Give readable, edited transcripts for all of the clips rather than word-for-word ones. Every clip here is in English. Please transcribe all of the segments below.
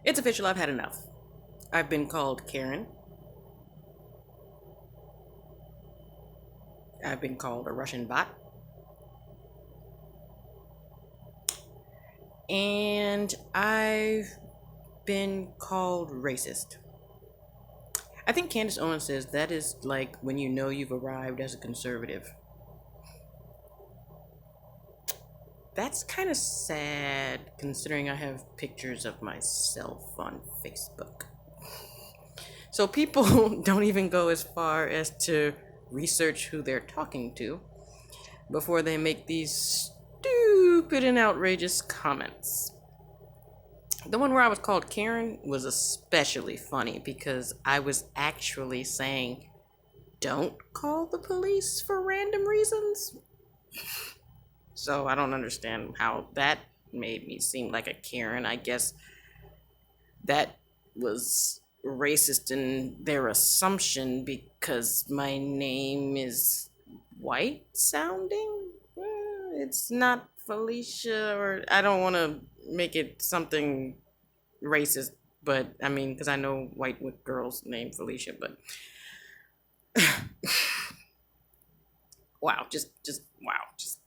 It's official, I've had enough. I've been called Karen. I've been called a Russian bot. And I've been called racist. I think Candace Owens says that is like when you know you've arrived as a conservative. That's kind of sad considering I have pictures of myself on Facebook. So people don't even go as far as to research who they're talking to before they make these stupid and outrageous comments. The one where I was called Karen was especially funny because I was actually saying, don't call the police for random reasons. So I don't understand how that made me seem like a Karen. I guess that was racist in their assumption because my name is white sounding. It's not Felicia, or I don't want to make it something racist, but I mean, because I know white girls named Felicia, but wow, just wow, just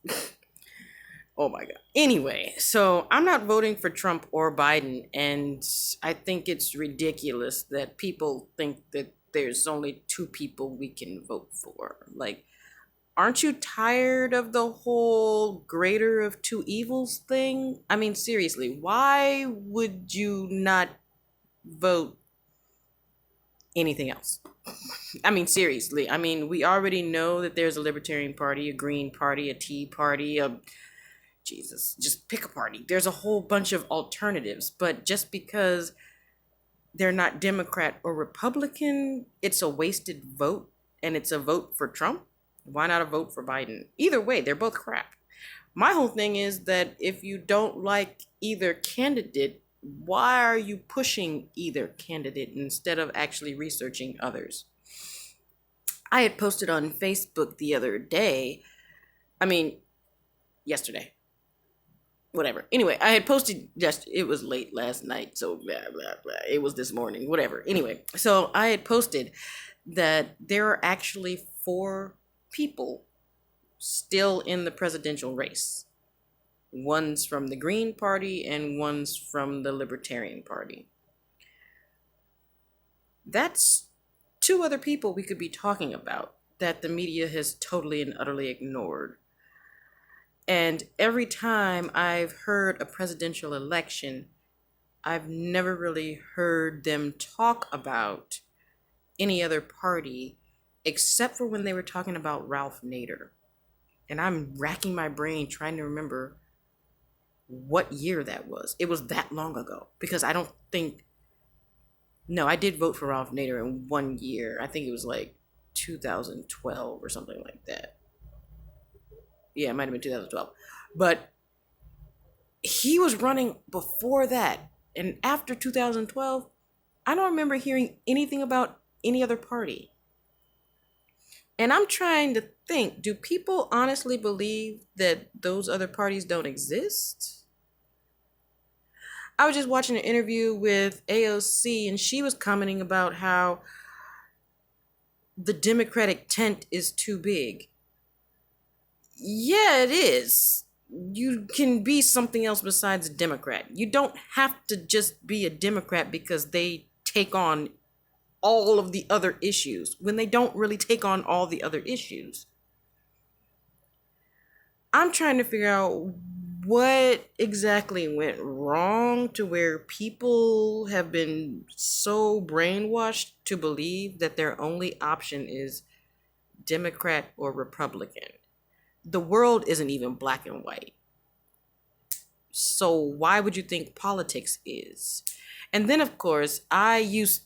oh my god. Anyway, so I'm not voting for Trump or Biden, and I think it's ridiculous that people think that there's only two people we can vote for. Like, aren't you tired of the whole greater of two evils thing? I mean, seriously, why would you not vote anything else? I mean, seriously. I mean, we already know that there's a Libertarian Party, a Green Party, a Tea Party, a Jesus, just pick a party. There's a whole bunch of alternatives, but just because they're not Democrat or Republican, it's a wasted vote and it's a vote for Trump. Why not a vote for Biden? Either way, they're both crap. My whole thing is that if you don't like either candidate, why are you pushing either candidate instead of actually researching others? I had posted on Facebook the other day, I mean, yesterday, whatever. Anyway, I had posted just, it was late last night, so blah, blah, blah. It was this morning, whatever. Anyway, so I had posted that there are actually 4 people still in the presidential race. One's from the Green Party and one's from the Libertarian Party. That's 2 other people we could be talking about that the media has totally and utterly ignored. And every time I've heard a presidential election, I've never really heard them talk about any other party except for when they were talking about Ralph Nader. And I'm racking my brain trying to remember what year that was. It was that long ago because I don't think. No, I did vote for Ralph Nader in one year. I think it was like 2012 or something like that. Yeah, it might have been 2012. But he was running before that. And after 2012, I don't remember hearing anything about any other party. And I'm trying to think, do people honestly believe that those other parties don't exist? I was just watching an interview with AOC, and she was commenting about how the Democratic tent is too big. Yeah, it is. You can be something else besides a Democrat. You don't have to just be a Democrat because they take on all of the other issues when they don't really take on all the other issues. I'm trying to figure out what exactly went wrong to where people have been so brainwashed to believe that their only option is Democrat or Republican. The world isn't even black and white. So why would you think politics is? And then, of course, I used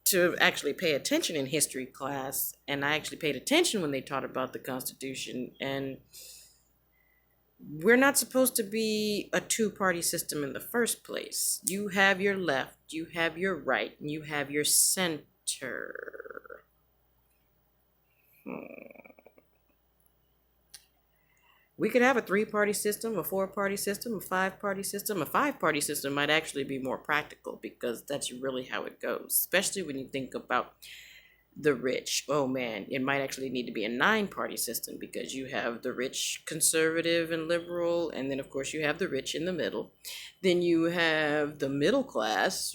to actually pay attention in history class, and I actually paid attention when they taught about the Constitution. And we're not supposed to be a 2-party system in the first place. You have your left, you have your right, and you have your center. We could have a 3-party system, a 4-party system, a 5-party system. A 5-party system might actually be more practical because that's really how it goes, especially when you think about the rich. Oh man, it might actually need to be a 9-party system because you have the rich, conservative, and liberal, and then of course you have the rich in the middle. Then you have the middle class,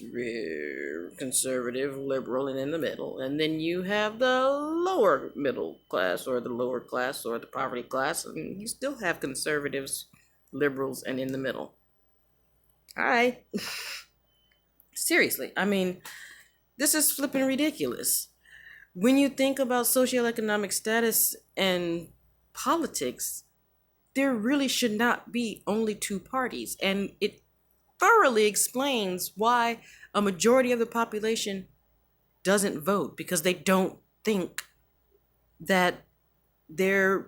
conservative, liberal, and in the middle. And then you have the lower middle class, or the lower class, or the poverty class, and you still have conservatives, liberals, and in the middle. All right. Seriously, I mean, this is flipping ridiculous. When you think about socioeconomic status and politics, there really should not be only 2 parties. And it thoroughly explains why a majority of the population doesn't vote, because they don't think that their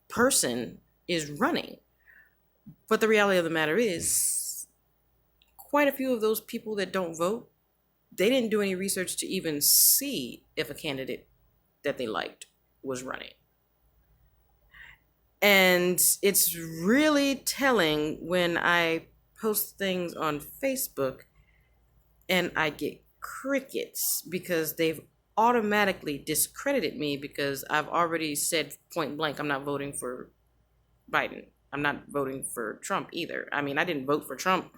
person is running. But the reality of the matter is, quite a few of those people that don't vote, they didn't do any research to even see if a candidate that they liked was running. And it's really telling when I post things on Facebook and I get crickets because they've automatically discredited me because I've already said point blank, I'm not voting for Biden. I'm not voting for Trump either. I mean, I didn't vote for Trump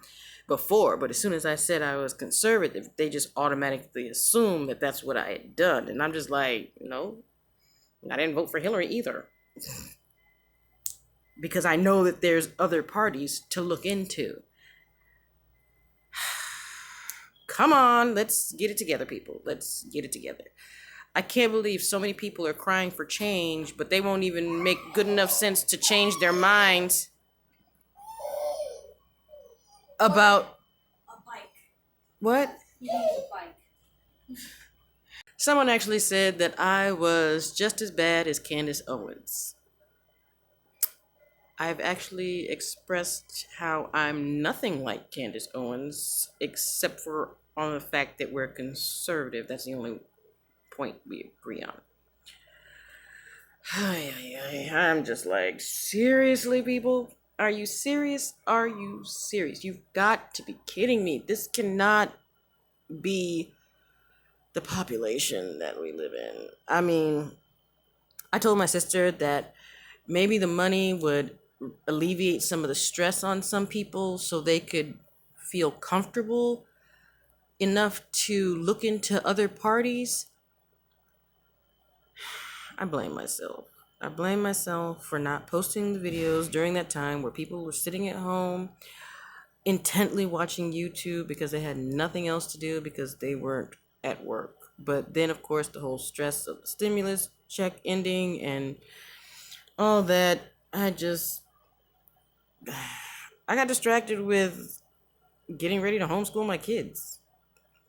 before, but as soon as I said I was conservative, they just automatically assume that that's what I had done. And I'm just like, no, I didn't vote for Hillary either. Because I know that there's other parties to look into. Come on, let's get it together, people. Let's get it together. I can't believe so many people are crying for change, but they won't even make good enough sense to change their minds about a bike. What? He needs a bike. Someone actually said that I was just as bad as Candace Owens. I've actually expressed how I'm nothing like Candace Owens, except for on the fact that we're conservative. That's the only point we agree on. I'm just like, seriously, people? Are you serious? Are you serious? You've got to be kidding me. This cannot be the population that we live in. I mean, I told my sister that maybe the money would alleviate some of the stress on some people so they could feel comfortable enough to look into other parties. I blame myself. I blame myself for not posting the videos during that time where people were sitting at home intently watching YouTube because they had nothing else to do because they weren't at work. But then, of course, the whole stress of the stimulus check ending and all that, I got distracted with getting ready to homeschool my kids,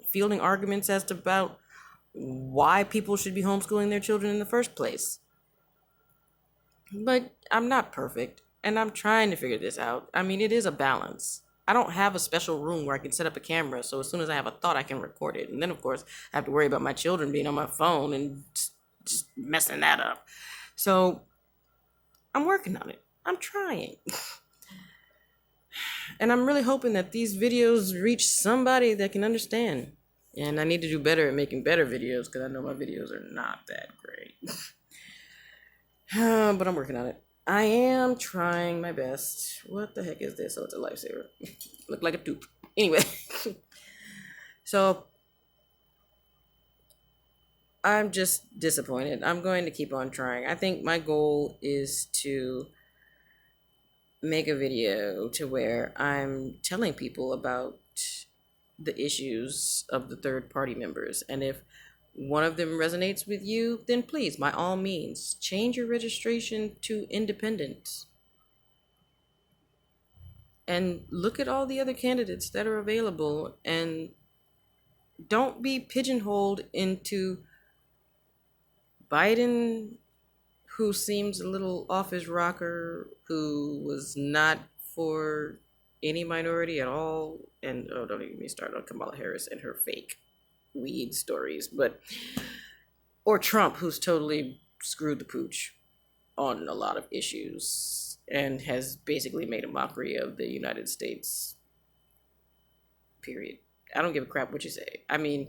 fielding arguments as to about why people should be homeschooling their children in the first place. But I'm not perfect, and I'm trying to figure this out. I mean, it is a balance. I don't have a special room where I can set up a camera, so as soon as I have a thought, I can record it. And then, of course, I have to worry about my children being on my phone and just messing that up. So I'm working on it. I'm trying. And I'm really hoping that these videos reach somebody that can understand. And I need to do better at making better videos because I know my videos are not that great. But I'm working on it. I am trying my best. What the heck is this? Oh, it's a lifesaver. Look like a tooth. Anyway. So I'm just disappointed. I'm going to keep on trying. I think my goal is to make a video to where I'm telling people about the issues of the third party members. And if one of them resonates with you, then please, by all means, change your registration to independent. And look at all the other candidates that are available and don't be pigeonholed into Biden, who seems a little off his rocker, who was not for any minority at all. And oh, don't even get me started on Kamala Harris and her fake weed stories. But or Trump, who's totally screwed the pooch. on a lot of issues and has basically made a mockery of the United States. Period. I don't give a crap what you say. I mean,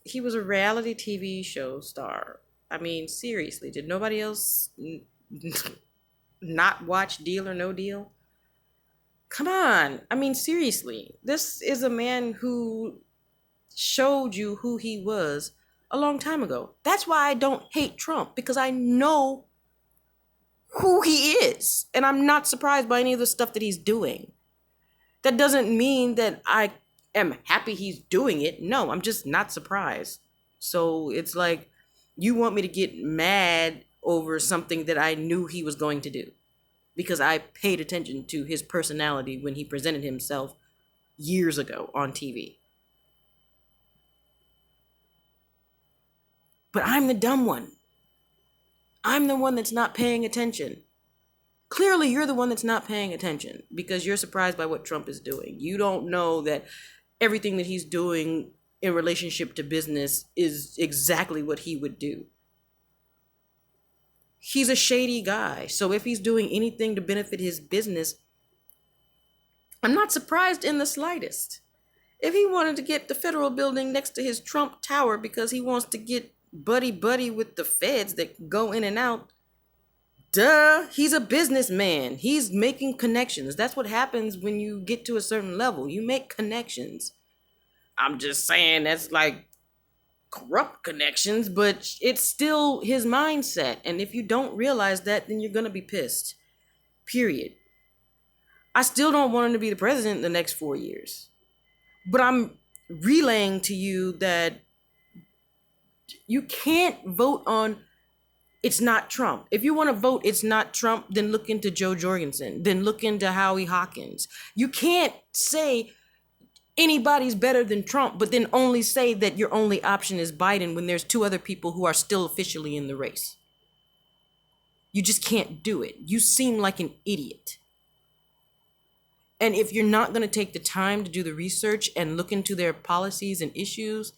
he was a reality TV show star. I mean, seriously, did nobody else not watch Deal or No Deal? Come on. I mean, seriously. This is a man who showed you who he was a long time ago. That's why I don't hate Trump, because I know who he is. And I'm not surprised by any of the stuff that he's doing. That doesn't mean that I am happy he's doing it. No, I'm just not surprised. So it's like, you want me to get mad over something that I knew he was going to do, because I paid attention to his personality when he presented himself years ago on TV. But I'm the dumb one. I'm the one that's not paying attention. Clearly, you're the one that's not paying attention because you're surprised by what Trump is doing. You don't know that everything that he's doing in relationship to business is exactly what he would do. He's a shady guy. So if he's doing anything to benefit his business, I'm not surprised in the slightest. If he wanted to get the federal building next to his Trump Tower because he wants to get buddy with the feds that go in and out, duh, he's a businessman. He's making connections. That's what happens when you get to a certain level. You make connections. I'm just saying that's like corrupt connections, but it's still his mindset. And if you don't realize that, then you're going to be pissed. Period. I still don't want him to be the president in the next 4 years. But I'm relaying to you that you can't vote on it's not Trump. If you want to vote it's not Trump, then look into Joe Jorgensen. Then look into Howie Hawkins. You can't say anybody's better than Trump, but then only say that your only option is Biden when there's two other people who are still officially in the race. You just can't do it. You seem like an idiot. And if you're not going to take the time to do the research and look into their policies and issues,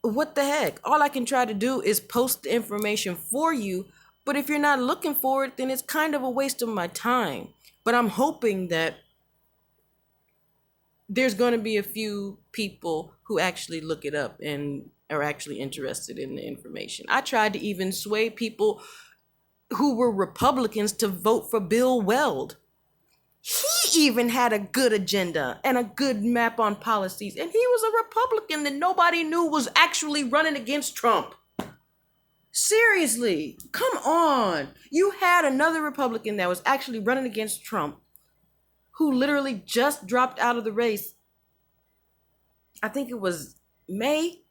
what the heck? All I can try to do is post the information for you. But if you're not looking for it, then it's kind of a waste of my time. But I'm hoping that there's going to be a few people who actually look it up and are actually interested in the information. I tried to even sway people who were Republicans to vote for Bill Weld. He even had a good agenda and a good map on policies. And he was a Republican that nobody knew was actually running against Trump. Seriously, come on. You had another Republican that was actually running against Trump who literally just dropped out of the race. I think it was May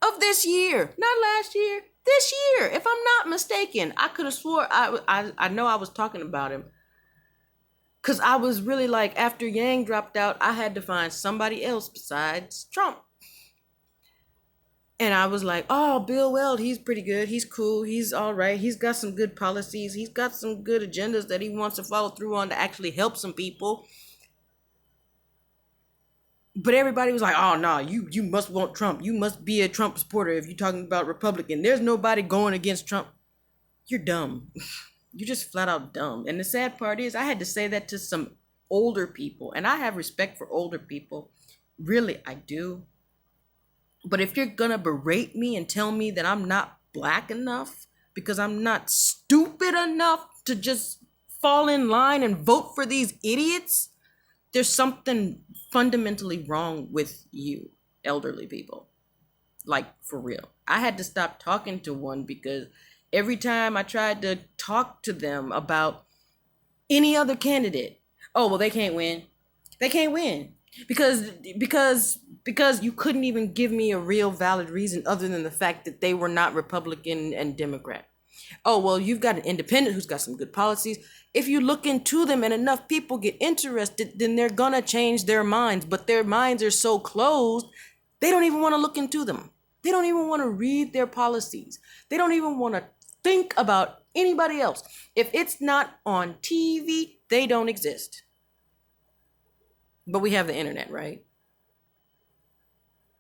of this year, not last year, this year, if I'm not mistaken. I could have swore I know I was talking about him, because I was really like, after Yang dropped out, I had to find somebody else besides Trump. And I was like, oh, Bill Weld, he's pretty good. He's cool. He's all right. He's got some good policies. He's got some good agendas that he wants to follow through on to actually help some people. But everybody was like, oh, no, you must want Trump. You must be a Trump supporter if you're talking about Republican. There's nobody going against Trump. You're dumb. You're just flat out dumb. And the sad part is I had to say that to some older people. And I have respect for older people. Really, I do. But if you're going to berate me and tell me that I'm not black enough because I'm not stupid enough to just fall in line and vote for these idiots, there's something fundamentally wrong with you, elderly people. Like, for real. I had to stop talking to one because every time I tried to talk to them about any other candidate, oh, well, they can't win. They can't win. Because you couldn't even give me a real valid reason other than the fact that they were not Republican and Democrat. Oh, well, you've got an independent who's got some good policies. If you look into them and enough people get interested, then they're gonna change their minds. But their minds are so closed, they don't even want to look into them. They don't even want to read their policies. They don't even want to think about anybody else. If it's not on TV, they don't exist. But we have the internet, right?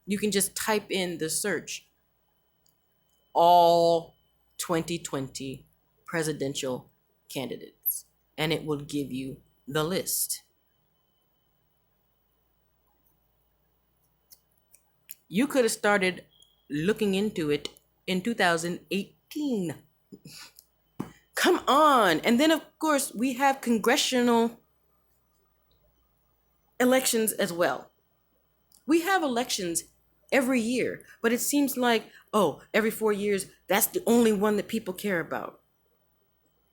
You can just type in the search, all 2020 presidential candidates, and it will give you the list. You could have started looking into it in 2018. Come on. And then, of course, we have congressional elections as well. We have elections every year, but it seems like, oh, every 4 years, that's the only one that people care about.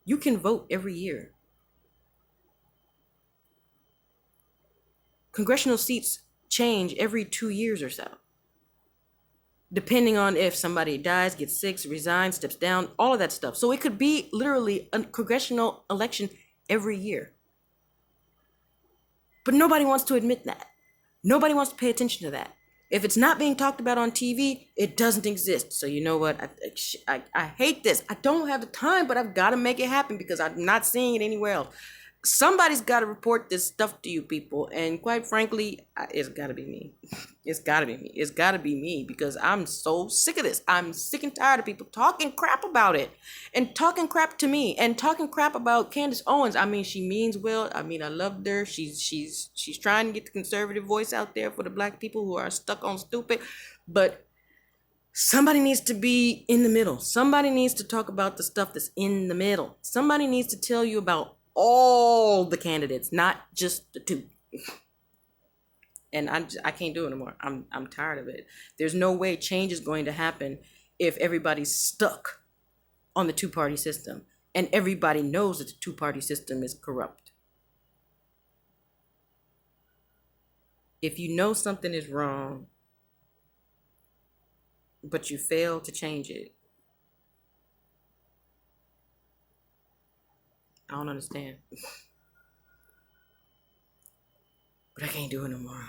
You can vote every year. Congressional seats change every 2 years or so, depending on if somebody dies, gets sick, resigns, steps down, all of that stuff. So it could be literally a congressional election every year. But nobody wants to admit that. Nobody wants to pay attention to that. If it's not being talked about on TV, it doesn't exist. So you know what? I hate this. I don't have the time, but I've got to make it happen because I'm not seeing it anywhere else. Somebody's got to report this stuff to you people. And quite frankly, it's got to be me. It's got to be me. It's got to be me because I'm so sick of this. I'm sick and tired of people talking crap about it and talking crap to me and talking crap about Candace Owens. I mean, she means well. I mean, I loved her. She's trying to get the conservative voice out there for the black people who are stuck on stupid. But somebody needs to be in the middle. Somebody needs to talk about the stuff that's in the middle. Somebody needs to tell you about all the candidates, not just the two. And I can't do it anymore. I'm tired of it. There's no way change is going to happen if everybody's stuck on the two-party system and everybody knows that the two-party system is corrupt. If you know something is wrong, but you fail to change it, I don't understand. But I can't do it no more.